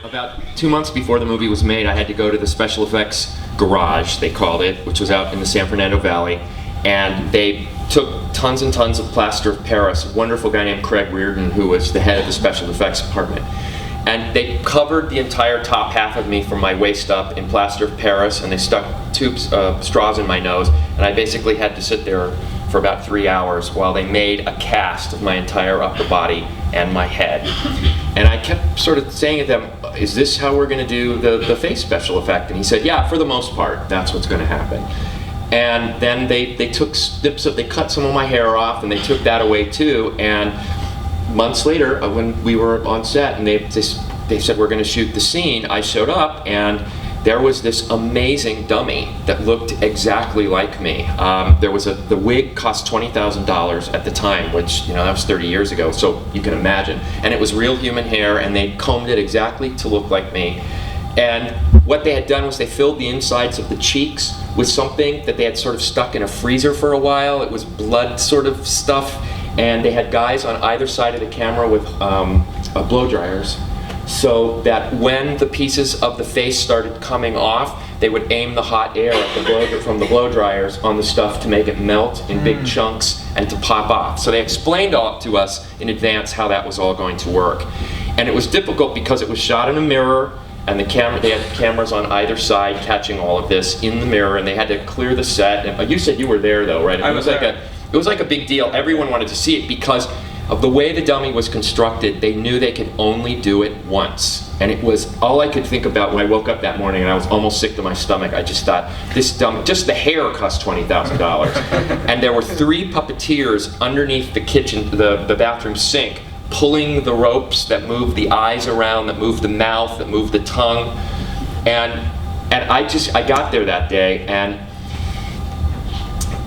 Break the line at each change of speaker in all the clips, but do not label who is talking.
About 2 months before the movie was made, I had to go to the special effects garage, they called it, which was out in the San Fernando Valley, and they took tons and tons of plaster of Paris, a wonderful guy named Craig Reardon, who was the head of the special effects department. And they covered the entire top half of me from my waist up in plaster of Paris, and they stuck straws in my nose, and I basically had to sit there for about 3 hours while they made a cast of my entire upper body and my head. And I kept sort of saying to them, is this how we're going to do the face special effect? And he said, yeah, for the most part, that's what's going to happen. And then they took snips of, they cut some of my hair off, and they took that away too. And months later, when we were on set and they said we're going to shoot the scene, I showed up and there was this amazing dummy that looked exactly like me. The wig cost $20,000 at the time, which, you know, that was 30 years ago, so you can imagine. And it was real human hair, and they combed it exactly to look like me. And what they had done was they filled the insides of the cheeks with something that they had sort of stuck in a freezer for a while. It was blood sort of stuff, and they had guys on either side of the camera with blow dryers, so that when the pieces of the face started coming off, they would aim the hot air at from the blow dryers on the stuff to make it melt in big chunks and to pop off. So they explained all to us in advance how that was all going to work. And it was difficult because it was shot in a mirror, and they had cameras on either side catching all of this in the mirror, and they had to clear the set. And you said you were there though, right?
I was there.
It was like a big deal. Everyone wanted to see it because of the way the dummy was constructed. They knew they could only do it once. And it was all I could think about when I woke up that morning, and I was almost sick to my stomach. I just thought, this dummy, just the hair cost $20,000. And there were 3 puppeteers underneath the kitchen, the bathroom sink, pulling the ropes that moved the eyes around, that moved the mouth, that moved the tongue. And I got there that day, and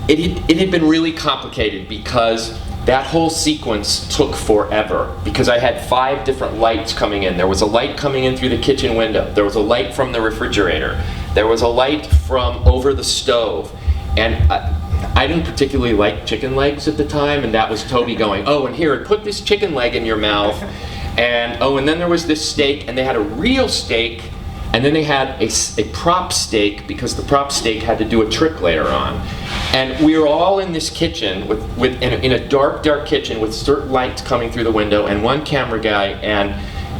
it had been really complicated because that whole sequence took forever, because I had 5 different lights coming in. There was a light coming in through the kitchen window. There was a light from the refrigerator. There was a light from over the stove. And I didn't particularly like chicken legs at the time, and that was Toby going, oh, and here, put this chicken leg in your mouth. And oh, and then there was this steak, and they had a real steak, and then they had a prop steak, because the prop steak had to do a trick later on. And we were all in this kitchen in a dark kitchen with certain lights coming through the window, and one camera guy, and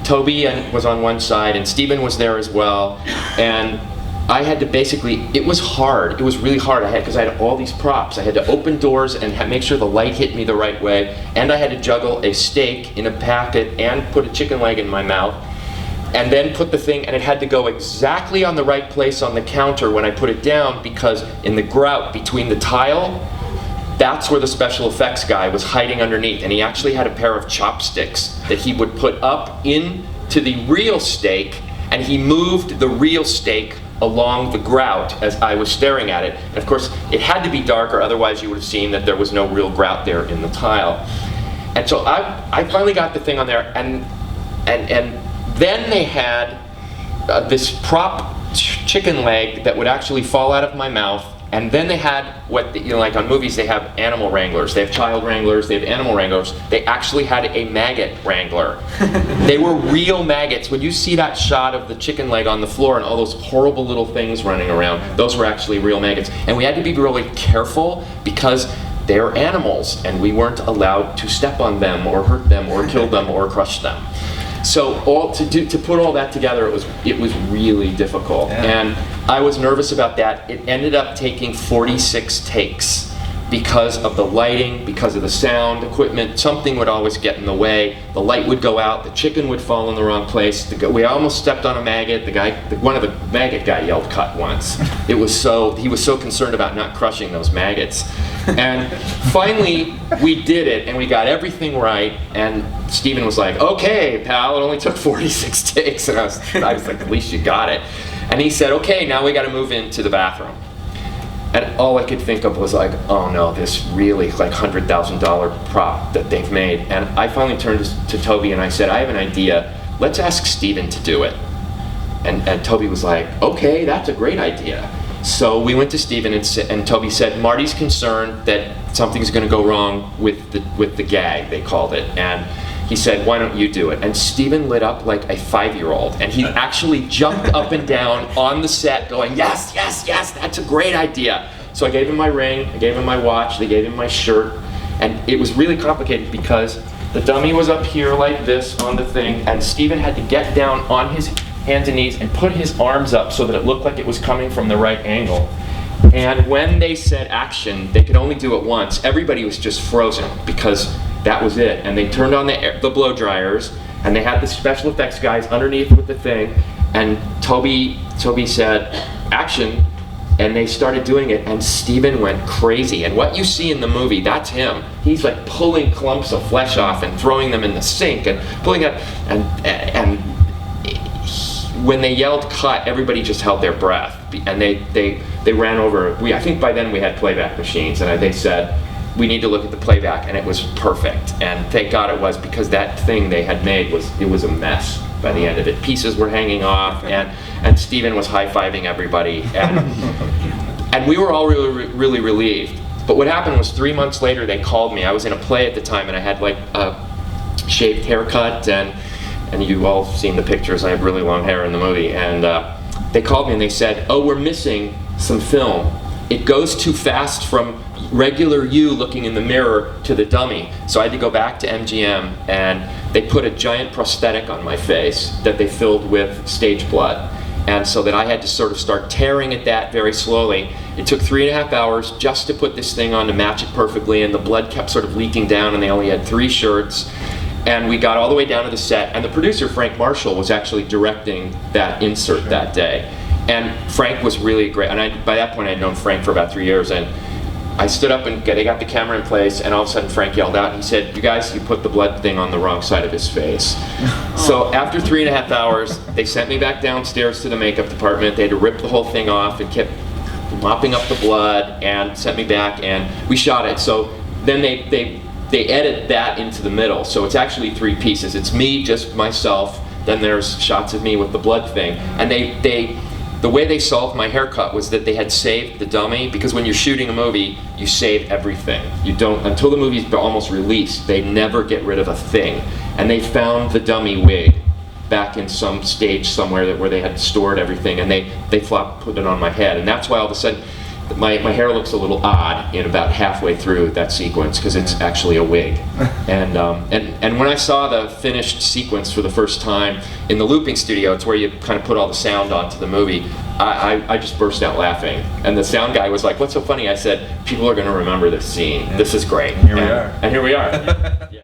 Toby was on one side, and Stephen was there as well. And I had to basically, it was hard. It was really hard. Because I had all these props. I had to open doors and make sure the light hit me the right way, and I had to juggle a steak in a packet and put a chicken leg in my mouth, and then put the thing, and it had to go exactly on the right place on the counter when I put it down, because in the grout between the tile, that's where the special effects guy was hiding underneath, and he actually had a pair of chopsticks that he would put up into the real steak, and he moved the real steak along the grout as I was staring at it. And of course, it had to be darker, otherwise you would have seen that there was no real grout there in the tile. And so I finally got the thing on there, and then they had this prop chicken leg that would actually fall out of my mouth, and then they had what, you know, like on movies they have animal wranglers, they have child wranglers, they have animal wranglers. They actually had a maggot wrangler. They were real maggots. When you see that shot of the chicken leg on the floor and all those horrible little things running around, those were actually real maggots. And we had to be really careful because they're animals, and we weren't allowed to step on them or hurt them or kill them or crush them. So to put all that together, it was really difficult, and I was nervous about that. It ended up taking 46 takes because of the lighting, because of the sound equipment. Something would always get in the way. The light would go out. The chicken would fall in the wrong place. We almost stepped on a maggot. One of the maggot guy yelled "cut" once. He was so concerned about not crushing those maggots. And finally, we did it, and we got everything right. And Stephen was like, "Okay, pal, it only took 46 takes." And I was like, "At least you got it." And he said, "Okay, now we got to move into the bathroom." And all I could think of was like, oh no, this really like $100,000 prop that they've made. And I finally turned to Toby and I said, I have an idea. Let's ask Stephen to do it. And Toby was like, okay, that's a great idea. So we went to Stephen and Toby said, Marty's concerned that something's going to go wrong with the gag, they called it. And he said, why don't you do it? And Steven lit up like a 5-year-old, and he actually jumped up and down on the set going, yes, yes, yes, that's a great idea. So I gave him my ring, I gave him my watch, they gave him my shirt, and it was really complicated because the dummy was up here like this on the thing, and Steven had to get down on his hands and knees and put his arms up so that it looked like it was coming from the right angle. And when they said action, they could only do it once. Everybody was just frozen because that was it. And they turned on the blow dryers, and they had the special effects guys underneath with the thing, and Toby said, action, and they started doing it, and Steven went crazy. And what you see in the movie, that's him. He's like pulling clumps of flesh off and throwing them in the sink and pulling it, and when they yelled cut, everybody just held their breath, and they ran over. I think by then we had playback machines, and they said, we need to look at the playback, and it was perfect. And thank God it was, because that thing they had made was a mess by the end of it. Pieces were hanging off, and Steven was high-fiving everybody, and we were all really relieved. But what happened was 3 months later they called me. I was in a play at the time, and I had like a shaved haircut, and you've all seen the pictures. I have really long hair in the movie, and they called me and they said, oh, we're missing some film. It goes too fast from regular you looking in the mirror to the dummy. So I had to go back to MGM, and they put a giant prosthetic on my face that they filled with stage blood. And so that I had to sort of start tearing at that very slowly. It took 3.5 hours just to put this thing on to match it perfectly, and the blood kept sort of leaking down, and they only had 3 shirts. And we got all the way down to the set, and the producer, Frank Marshall, was actually directing that insert that day. And Frank was really great, and by that point I had known Frank for about 3 years, and I stood up and they got the camera in place, and all of a sudden Frank yelled out, and he said, you guys, you put the blood thing on the wrong side of his face. So after 3.5 hours, they sent me back downstairs to the makeup department. They had to rip the whole thing off and kept mopping up the blood and sent me back, and we shot it. So then they edit that into the middle, so it's actually 3 pieces. It's me, just myself, then there's shots of me with the blood thing. And the way they solved my haircut was that they had saved the dummy, because when you're shooting a movie, you save everything. You don't, until the movie's almost released, they never get rid of a thing. And they found the dummy wig back in some stage somewhere where they had stored everything, and they put it on my head. And that's why all of a sudden, my hair looks a little odd in about halfway through that sequence, because it's actually a wig. And when I saw the finished sequence for the first time in the looping studio, it's where you kind of put all the sound onto the movie, I just burst out laughing. And the sound guy was like, what's so funny? I said, people are going to remember this scene. This is great.
And here we are.
And here we are.